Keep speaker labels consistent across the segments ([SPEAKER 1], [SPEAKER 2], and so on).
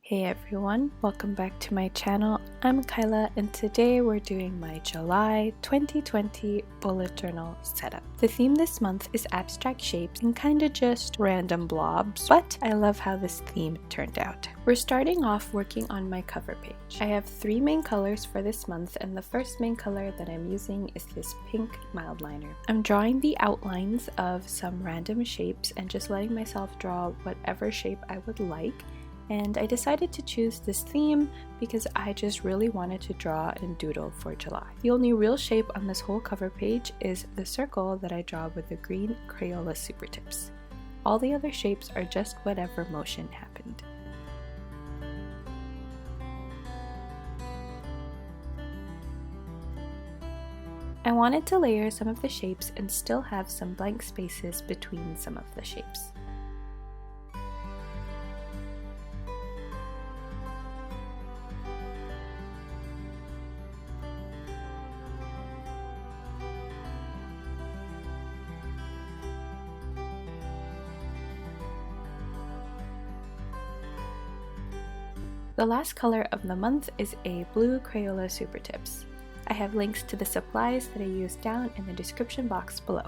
[SPEAKER 1] Hey everyone, welcome back to my channel. I'm Kyla and today we're doing my July 2020 bullet journal setup. The theme this month is abstract shapes and kinda just random blobs, but I love how this theme turned out. We're starting off working on my cover page. I have three main colors for this month and the first main color that I'm using is this pink mild liner. I'm drawing the outlines of some random shapes and just letting myself draw whatever shape I would like. And I decided to choose this theme because I just really wanted to draw and doodle for July. The only real shape on this whole cover page is the circle that I draw with the green Crayola Super Tips. All the other shapes are just whatever motion happened. I wanted to layer some of the shapes and still have some blank spaces between some of the shapes. The last color of the month is a blue Crayola Super Tips. I have links to the supplies that I used down in the description box below.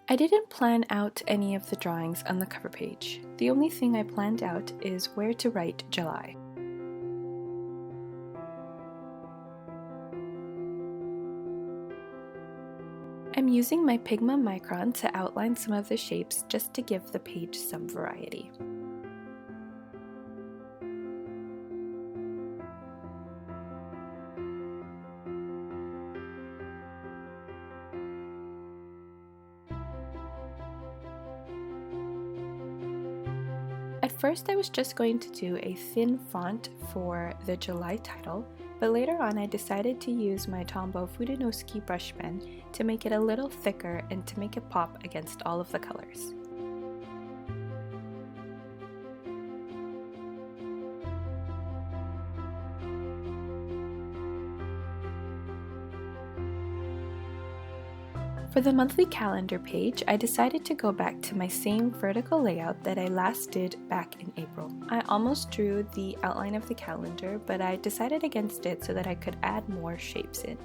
[SPEAKER 1] I didn't plan out any of the drawings on the cover page. The only thing I planned out is where to write July. I'm using my Pigma Micron to outline some of the shapes just to give the page some variety. At first I was just going to do a thin font for the July title, but later on I decided to use my Tombow Fudenosuke brush pen to make it a little thicker and to make it pop against all of the colors. For the monthly calendar page, I decided to go back to my same vertical layout that I last did back in April. I almost drew the outline of the calendar, but I decided against it so that I could add more shapes in.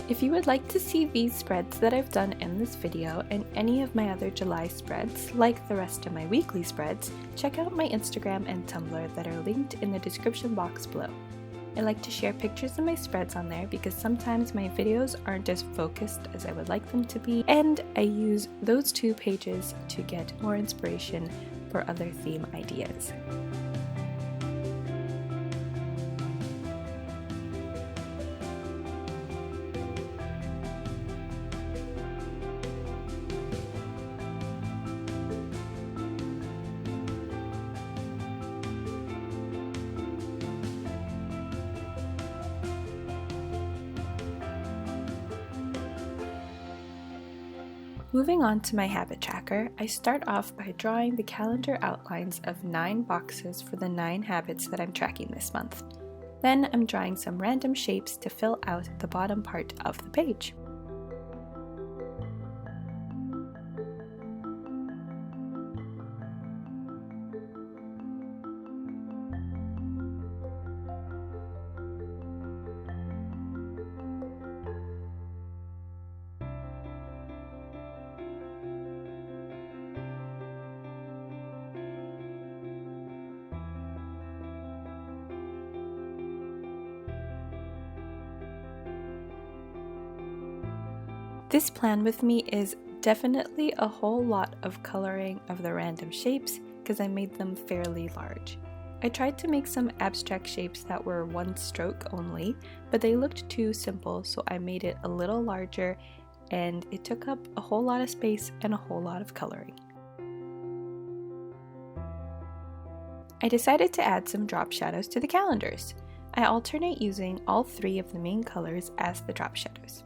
[SPEAKER 1] If you would like to see these spreads that I've done in this video and any of my other July spreads, like the rest of my weekly spreads, check out my Instagram and Tumblr that are linked in the description box below. I like to share pictures of my spreads on there because sometimes my videos aren't as focused as I would like them to be, and I use those two pages to get more inspiration for other theme ideas. Moving on to my habit tracker, I start off by drawing the calendar outlines of 9 boxes for the 9 habits that I'm tracking this month. Then I'm drawing some random shapes to fill out the bottom part of the page. This plan with me is definitely a whole lot of coloring of the random shapes because I made them fairly large. I tried to make some abstract shapes that were one stroke only, but they looked too simple, so I made it a little larger and it took up a whole lot of space and a whole lot of coloring. I decided to add some drop shadows to the calendars. I alternate using all 3 of the main colors as the drop shadows.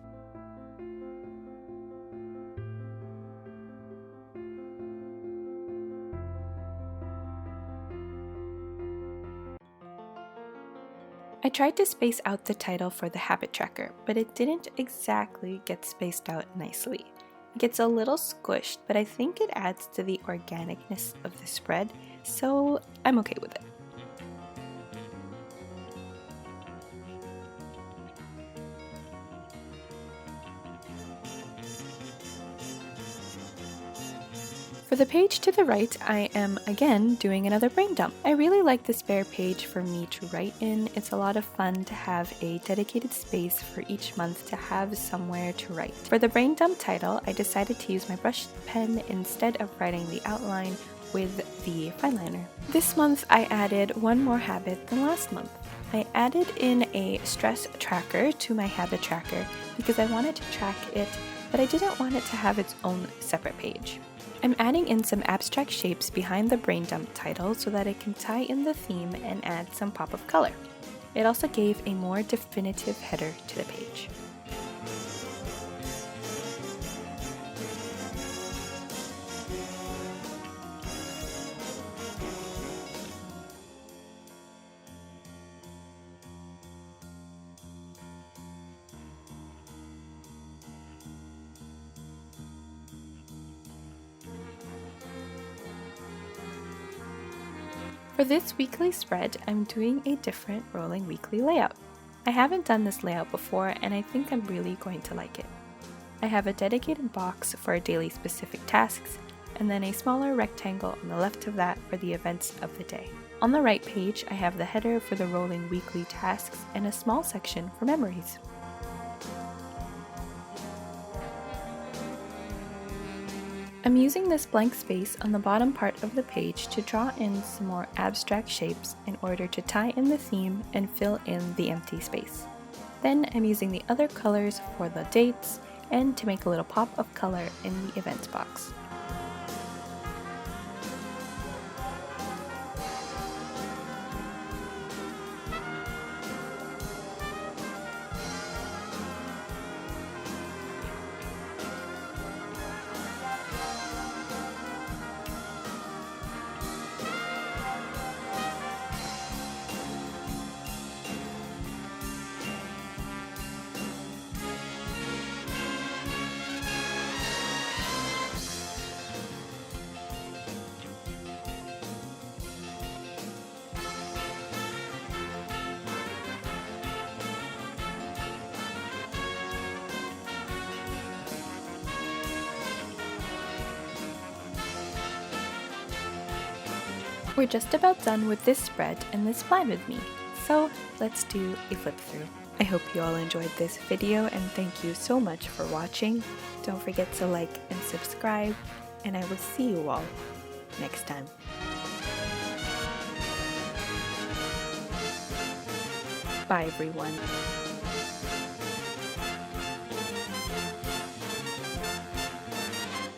[SPEAKER 1] I tried to space out the title for the habit tracker, but it didn't exactly get spaced out nicely. It gets a little squished, but I think it adds to the organicness of the spread, so I'm okay with it. For the page to the right, I am again doing another brain dump. I really like this spare page for me to write in. It's a lot of fun to have a dedicated space for each month to have somewhere to write. For the brain dump title, I decided to use my brush pen instead of writing the outline with the fineliner. This month I added one more habit than last month. I added in a stress tracker to my habit tracker because I wanted to track it, but I didn't want it to have its own separate page. I'm adding in some abstract shapes behind the brain dump title so that it can tie in the theme and add some pop of color. It also gave a more definitive header to the page. For this weekly spread, I'm doing a different rolling weekly layout. I haven't done this layout before and I think I'm really going to like it. I have a dedicated box for daily specific tasks and then a smaller rectangle on the left of that for the events of the day. On the right page, I have the header for the rolling weekly tasks and a small section for memories. I'm using this blank space on the bottom part of the page to draw in some more abstract shapes in order to tie in the theme and fill in the empty space. Then I'm using the other colors for the dates and to make a little pop of color in the events box. We're just about done with this spread and this plan with me, so let's do a flip through. I hope you all enjoyed this video and thank you so much for watching. Don't forget to like and subscribe, and I will see you all next time. Bye everyone.